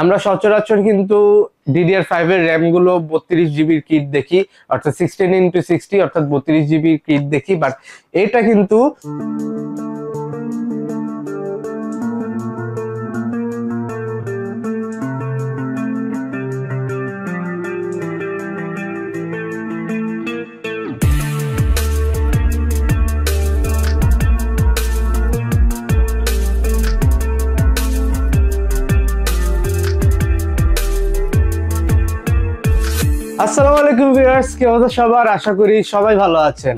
আমরা সচরাচর কিন্তু DDR5 এর র্যাম গুলো 32 জিবির কিট দেখি, অর্থাৎ 16x60 অর্থাৎ 32 জিবির কিট দেখি, বাট এটা কিন্তু আসসালামু আলাইকুম ভিউয়ার্স, কি অবস্থা সবার? আশা করি সবাই ভালো আছেন।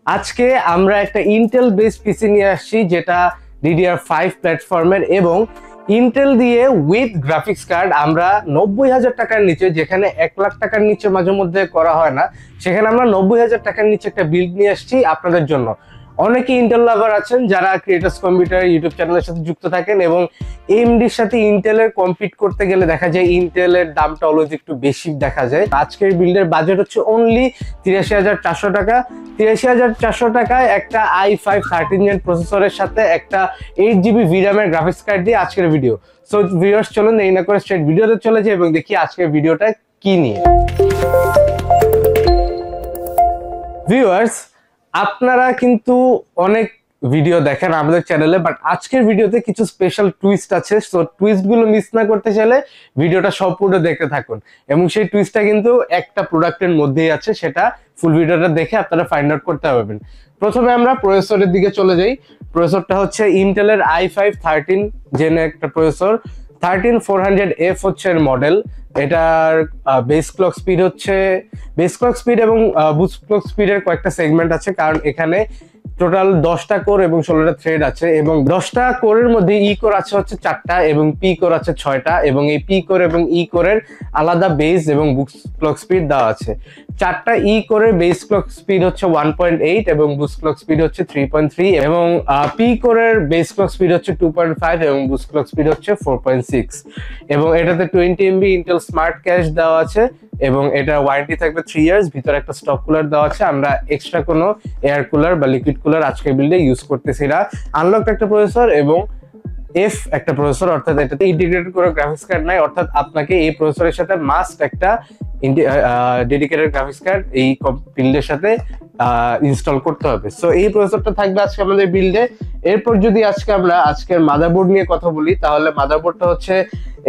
আজকে আমরা একটা ইন্টেল বেসড পিসি নিয়ে আসছি, যেটা DDR5 প্ল্যাটফর্মের এবং ইন্টেল দিয়ে উইথ গ্রাফিক্স কার্ড। আমরা 90,000 টাকার নিচে, যেখানে 1 লাখ টাকার নিচে মাঝে মধ্যে করা হয় না, সেখানে আমরা 90,000 টাকার নিচে একটা বিল্ড নিয়ে আসছি আপনাদের জন্য। অনেকে ইন্টেল লাভার আছেন যারা ক্রিয়েটার্স কম্পিউটার ইউটিউব চ্যানেলের সাথে যুক্ত থাকেন, এবং এএমডির সাথে ইন্টেলের কম্পিট করতে গেলে দেখা যায় ইন্টেলের দামটা অলওয়েজ একটু বেশি দেখা যায়। আজকের বিল্ডের বাজেট হচ্ছে অনলি 83,400 টাকা। 83,400 টাকায় একটা i5 13 জেন প্রসেসরের সাথে একটা 8GB VRAM এর গ্রাফিক্স কার্ড দিয়ে আজকের ভিডিও। সো ভিউয়ার্স, চলুন দেরি না করে স্ট্রেট ভিডিওতে চলে যাই এবং দেখি আজকের ভিডিওটা কি নিয়ে। ভিউয়ার্স, আপনারা কিন্তু অনেক ভিডিও দেখেন আমাদের চ্যানেলে, বাট আজকের ভিডিওতে কিছু স্পেশাল টুইস্ট আছে। সো টুইস্ট গুলো মিস না করতে চাইলে ভিডিওটা সম্পূর্ণ দেখতে থাকুন, এবং সেই টুইস্টটা কিন্তু একটা প্রোডাক্টের মধ্যেই আছে, সেটা ফুল ভিডিওটা দেখে আপনারা ফাইন্ড আউট করতে পারবেন। প্রথমে আমরা প্রসেসরের দিকে চলে যাই। প্রসেসরটা হচ্ছে ইন্টেলের i5 13 জেন একটা প্রসেসর। 13400F হচ্ছে এর মডেল। এটার বেস ক্লক স্পিড এবং বুস্ট ক্লক স্পিডের কয়েকটা সেগমেন্ট আছে, কারণ এখানে টোটাল 10টা কোর এবং 16টা থ্রেড আছে, এবং 10টা কোরের মধ্যে ই কোর আছে হচ্ছে 4টা এবং পি কোর আছে 6টা, এবং এই পি কোর এবং ই কোরের আলাদা বেস এবং বুস্ট ক্লক স্পিড দেওয়া আছে। 4টা ই কোরের বেস ক্লক স্পিড হচ্ছে 1.8 এবং বুস্ট ক্লক স্পিড হচ্ছে 3.3, এবং পি কোরের বেস ক্লক স্পিড হচ্ছে 2.5 এবং বুস্ট ক্লক স্পিড হচ্ছে 4.6, এবং এটাতে 20 MB ইন্টেল স্মার্ট ক্যাশ দেওয়া আছে, এবং এটা ওয়ারেন্টি থাকবে 3 ইয়ার্স। ভিতরে একটা স্টক কুলার দেওয়া আছে। আমরা এক্সট্রা কোনো এয়ার কুলার বা লিকুইড কুলার আজকের বিল্ডে ইউজ করতেছি না। আনলকড একটা প্রসেসর এবং এফ একটা প্রসেসর, অর্থাৎ এটাতে ইন্টিগ্রেটেড করে গ্রাফিক্স কার্ড নাই, অর্থাৎ আপনাকে এই প্রসেসরের সাথে মাস্ট একটা ডেডিকেটেড গ্রাফিক্স কার্ড এই বিল্ডের সাথে ইনস্টল করতে হবে। সো এই প্রসেসরটা থাকবে আজকে আমাদের বিল্ডে। এরপর যদি আমরা আজকের মাদারবোর্ড নিয়ে কথা বলি, তাহলে মাদারবোর্ডটা হচ্ছে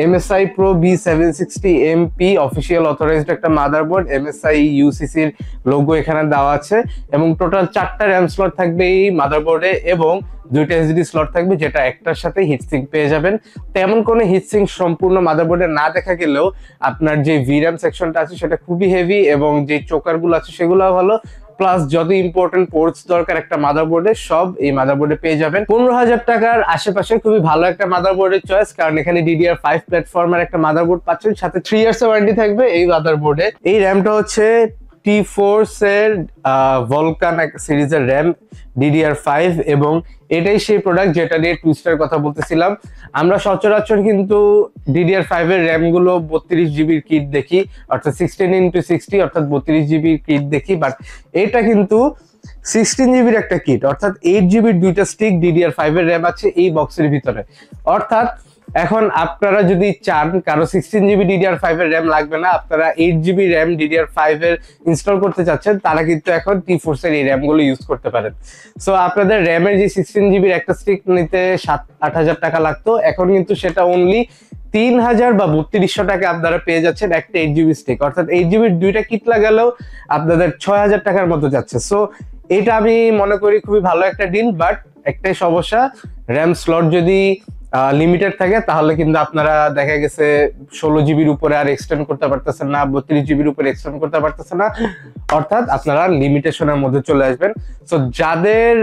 MSI Pro B760MP official authorised একটা মাদারবোর্ড। MSI UCC এর লোগো এখানে দেওয়া আছে, এবং টোটাল 4টা র্যাম স্লট থাকবে এই মাদারবোর্ডে, এবং 2টা SSD স্লট থাকবে, যেটা একটার সাথে হিটসিঙ্ক পেয়ে যাবেন। তেমন কোনো হিটসিঙ্ক সম্পূর্ণ মাদারবোর্ডে না দেখা গেলেও আপনার যে VRAM সেকশনটা আছে সেটা খুবই হেভি, এবং যে চোকারগুলো আছে সেগুলো ভালো, প্লাস যত ইম্পর্টেন্ট পোর্টস দরকার একটা মাদারবোর্ডে সব এই মাদারবোর্ডে পেয়ে যাবেন। 15,000 টাকার আশেপাশে খুবই ভালো একটা মাদারবোর্ডের চয়েস, কারণ এখানে DDR5 প্ল্যাটফর্মের একটা মাদারবোর্ড পাচ্ছেন, সাথে 3 ইয়ার্স ওয়ারেন্টি থাকবে এই মাদারবোর্ডে। এই র্যামটা হচ্ছে T4 এর ভলকান সিরিজের র্যাম DDR5, এবং এটাই সেই প্রোডাক্ট যেটা নিয়ে টুইস্টের কথা বলতেছিলাম। আমরা সচরাচর কিন্তু DDR5 এর র্যাম গুলো 32 জিবির কিট দেখি, অর্থাৎ 16x60 অর্থাৎ 32 জিবির কিট দেখি, বাট এটা কিন্তু 16 জিবির একটা কিট, অর্থাৎ 8 জিবির 2টা স্টিক DDR5 এর র্যাম আছে এই বক্সের ভিতরে। অর্থাৎ এখন আপনারা যদি চান কারো 16 জিবি DDR5 এর র্যাম লাগবে না, আপনারা 8 জিবি র্যাম DDR5 এর ইনস্টল করতে চাচ্ছেন, তারা কিন্তু এখন T4 এর এই র্যাম গুলো ইউজ করতে পারেন। সো আপনাদের র্যামের যে 16 জিবির একটা স্টিক নিতে 7-8 টাকা লাগতো, এখন কিন্তু সেটা অনলি 3,000 বা 3200 টাকা আপনারা পেয়ে যাচ্ছেন একটা 8 জিবি স্টিক, অর্থাৎ 8 জিবির 2টা কিট লাগালেও আপনাদের 6,000 টাকার মতো যাচ্ছে। সো এটা আমি মনে করি খুবই ভালো একটা ডিল, বাট একটাই সমস্যা, র্যাম স্লট যদি লিমিটেড থাকে তাহলে কিন্তু আপনারা দেখা গেছে 16 জিবির উপরে আর এক্সটেন্ড করতে পারতেছেন না, 32 জিবির উপরে এক্সটেন্ড করতে পারতেছেন না, অর্থাৎ আপনারা লিমিটেশনের মধ্যে চলে আসবেন। সো যাদের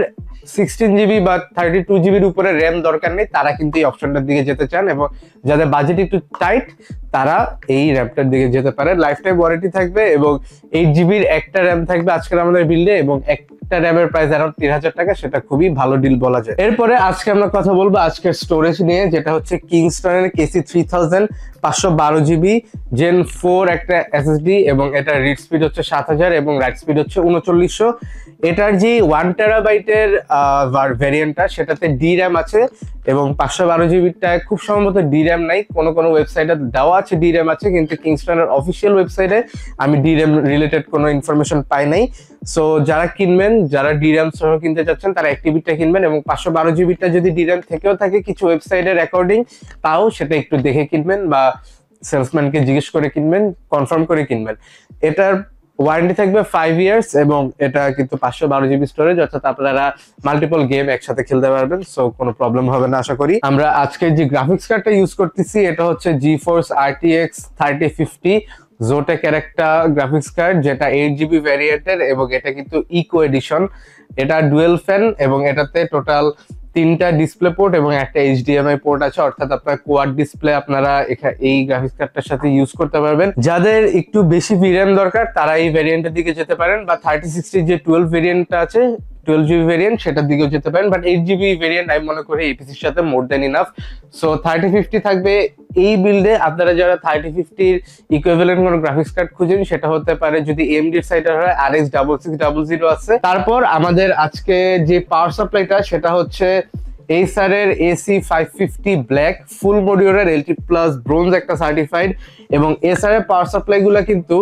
16 জিবি বা 32 জিবির উপরে র্যাম দরকার নেই, তারা কিন্তু এই অপশনটার দিকে যেতে চান, এবং যাদের বাজেট একটু টাইট তারা এই র্যামটার দিকে যেতে পারে। লাইফ টাইম ওয়ারেন্টি থাকবে, এবং 8 জিবির একটা র্যাম থাকবে আজকের আমাদের বিল্ডে, এবং একটা র্যামের প্রাইস অ্যারাউন্ড 3,000 টাকা, সেটা খুবই ভালো ডিল বলা যায়। এরপরে আজকে আমরা কথা বলবো আজকের স্টোরেজ নিয়ে, যেটা হচ্ছে কিংস্টনের KC3000 512 জিবি Gen 4 একটা SSD, এবং এটা রিড স্পিড হচ্ছে 7000 এবং রাইট স্পিড হচ্ছে 3900। এটার যে 1 টেরাবাইটের ভ্যারিয়েন্টটা সেটাতে DRAM আছে এবং 512 জিবিটা খুব সম্ভবত DRAM নাই, কোন কোন ওয়েবসাইটে দেওয়া আছে DRAM আছে, কিন্তু কিংস্টনের অফিসিয়াল ওয়েবসাইটে আমি DRAM রিলেটেড কোনো ইনফরমেশন পাই নাই। সো যারা কিনবেন, যারা DRAM সহ কিনতে চাচ্ছেন তারা 1 টিবিটা কিনবেন, এবং 512 জিবিটা যদি DRAM থেকেও থাকে কিছু ওয়েবসাইটের অ্যাকর্ডিং, তাও সেটা একটু দেখে কিনবেন বা সেলসম্যানকে জিজ্ঞেস করে কিনবেন, কনফার্ম করে কিনবেন। এটার ওয়ারেন্টি থাকবে 5 ইয়ার্স এবং এটা কিন্তু 512 জিবি স্টোরেজ, অর্থাৎ আপনারা মাল্টিপল গেম একসাথে খেলতে পারবেন, সো কোনো প্রবলেম হবে না আশা করি। আমরা আজকে যে গ্রাফিক্স কার্ডটা ইউজ করতেছি এটা হচ্ছে GeForce RTX 3050 Zotac এর একটা গ্রাফিক্স কার্ড, যেটা 8 জিবি ভ্যারিয়েন্টের এবং এটা কিন্তু ইকো এডিশন। এটা ডুয়েল ফ্যান এবং এটাতে টোটাল 3টা ডিসপ্লে পোর্ট এবং একটা HDMI পোর্ট আছে, অর্থাৎ আপনার কোয়াড ডিসপ্লে আপনারা এই গ্রাফিক্স কার্ডটার সাথে ইউজ করতে পারবেন। যাদের একটু বেশি VRAM দরকার তারা এই ভ্যারিয়েন্টের দিকে যেতে পারেন, বা 3060 যে 12 ভ্যারিয়েন্টটা আছে 12 জিবি ভ্যারিয়েন্ট সেটার দিকেও যেতে পারেন, বাট 8 জিবি ভ্যারিয়েন্ট আমি মনে করি এই পিসির সাথে মোর দেন ইনাফ। সো 3050 থাকবে এই বিল্ডে। আপনারা যারা 3050 ইকুইভ্যালেন্ট কোনো গ্রাফিক্স কার্ড খুঁজেন সেটা হতে পারে, যদি AMD এর সাইডে হয় RX 6600 আছে। তারপর আমাদের আজকে যে পাওয়ার সাপ্লাইটা সেটা হচ্ছে Acer এর AC550 ব্ল্যাক ফুল মডিউলার LT প্লাস ব্রোঞ্জ একটা সার্টিফাইড, এবং Acer এর পাওয়ার সাপ্লাই গুলা কিন্তু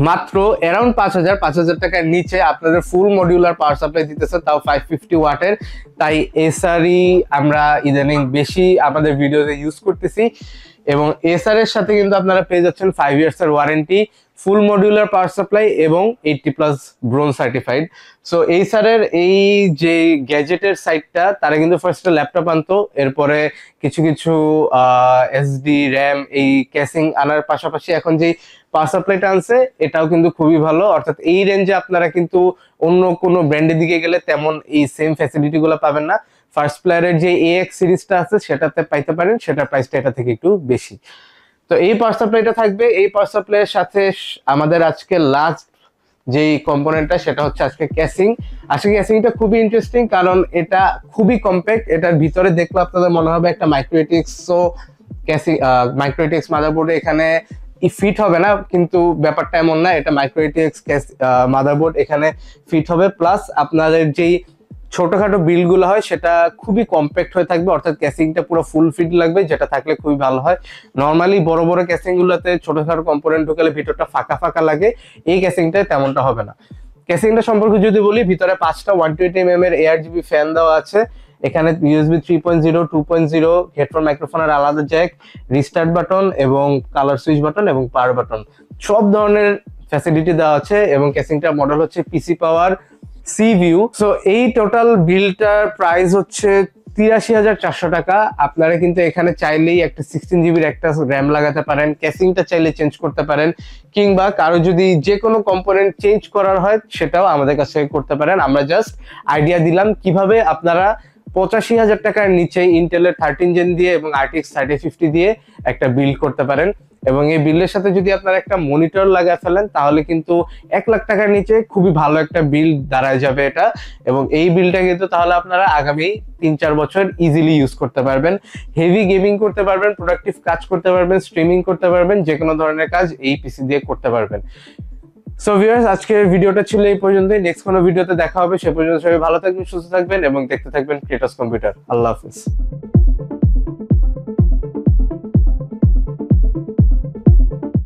মাত্র অ্যারাউন্ড 5000 টাকার নিচে আপনাদের ফুল মডিউলার পাওয়ার সাপ্লাই দিতেছে, তাও 550 ওয়াটের। তাই এসারই আমরা ইদানিং বেশি আমাদের ভিডিওতে ইউজ করতেছি, এবং Acer এর সাথে কিন্তু আপনারা পেয়ে যাচ্ছেন 5 ইয়ার্স এর ওয়ারেন্টি, ফুল মডিউলার পাওয়ার সাপ্লাই এবং 80+ ব্রোঞ্জ সার্টিফাইড। সো Acer এর এই যে গ্যাজেটের সাইডটা তারা কিন্তু ফার্স্টে ল্যাপটপ আনতো, এরপরে কিছু কিছু SD RAM এই ক্যাসিং আনার পাশাপাশি এখন যে পাওয়ার সাপ্লাইটা আনছে এটাও কিন্তু খুবই ভালো, অর্থাৎ এই রেঞ্জে আপনারা কিন্তু অন্য কোনো ব্র্যান্ডের দিকে গেলে তেমন এই সেম ফ্যাসিলিটি গুলো পাবেন না। ফার্স্ট প্লেয়ারের যে AX সিরিজটা আছে সেটাতে পাইতে পারেন, সেটার প্রাইসটা এটা থেকে একটু বেশি। তো এই পাওয়ার সাপ্লাইটা থাকবে। এই পাওয়ার সাপ্লাইয়ের সাথে আমাদের আজকে লাস্ট যেই কম্পোনেন্টটা সেটা হচ্ছে আজকে ক্যাসিং। আজকে ক্যাসিংটা খুবই ইন্টারেস্টিং কারণ এটা খুবই কম্প্যাক্ট। এটার ভিতরে দেখলে আপনাদের মনে হবে একটা মাইক্রোএটিক্স, সো ক্যাসিং মাইক্রোএটিক্স মাদারবোর্ডে এখানে ফিট হবে না, কিন্তু ব্যাপারটা এমন না, এটা মাইক্রোএটিক্স মাদারবোর্ড এখানে ফিট হবে। প্লাস আপনাদের যেই ছোটখাটো বিল্ড গুলো হয় সেটা খুবই কম্প্যাক্ট হয়ে থাকবে, অর্থাৎ ক্যাসিংটা পুরো ফুল ফিট লাগবে, যেটা থাকলে খুবই ভালো হয়। নর্মালি বড় বড় ক্যাসিং গুলোতে ছোটখাটো কম্পোনেন্ট ঢুকালে ভিতরটা ফাঁকা ফাঁকা লাগে, এই ক্যাসিংটায় তেমনটা হবে না। ক্যাসিংটা সম্পর্কে যদি বলি, ভিতরে 5টা 120mm এর ARGB ফ্যান দেওয়া আছে, এখানে USB 3.0 2.0 হেডফোন মাইক্রোফোনের আলাদা জ্যাক, রিস্টার্ট বাটন এবং কালার সুইচ বাটন এবং পাওয়ার বাটন, সব ধরনের ফ্যাসিলিটি দেওয়া আছে। এবং ক্যাসিংটার মডেল হচ্ছে PC পাওয়ার C-View। সো এই টোটাল বিলটার প্রাইস হচ্ছে 83,400 টাকা। আপনারা কিন্তু এখানে চাইলেই একটা 16 জিবির একটা র্যাম লাগাতে পারেন, ক্যাসিংটা চাইলে চেঞ্জ করতে পারেন, কিংবা কারো যদি যে কোনো কম্পোনেন্ট চেঞ্জ করার হয় সেটাও আমাদের কাছে করতে পারেন। আমরা জাস্ট আইডিয়া দিলাম কিভাবে আপনারা 85,000 টাকার নিচে ইন্টেলের 13 জেন দিয়ে এবং RTX 3050 দিয়ে একটা বিল্ড করতে পারেন। এবং এই বিল্ডের সাথে যদি আপনারা একটা মনিটর লাগায় ফেলেন তাহলে কিন্তু 1 লাখ টাকার নিচে খুবই ভালো একটা বিল্ড দাঁড়ায় যাবে এটা। এবং এই বিল্ডটা কিন্তু তাহলে আপনারা আগামী 3-4 বছর ইজিলি ইউজ করতে পারবেন, হেভি গেমিং করতে পারবেন, প্রোডাক্টিভ কাজ করতে পারবেন, স্ট্রিমিং করতে পারবেন, যে কোনো ধরনের কাজ এই পিসি দিয়ে করতে পারবেন। সো ভিউয়ার্স, আজকের ভিডিওটা ছিল এই পর্যন্তই। নেক্সট কোনো ভিডিওতে দেখা হবে, সে পর্যন্ত সবাই ভালো থাকবেন, সুস্থ থাকবেন এবং দেখতে থাকবেন ক্রিয়েটরস কম্পিউটার। আল্লাহ হাফেজ।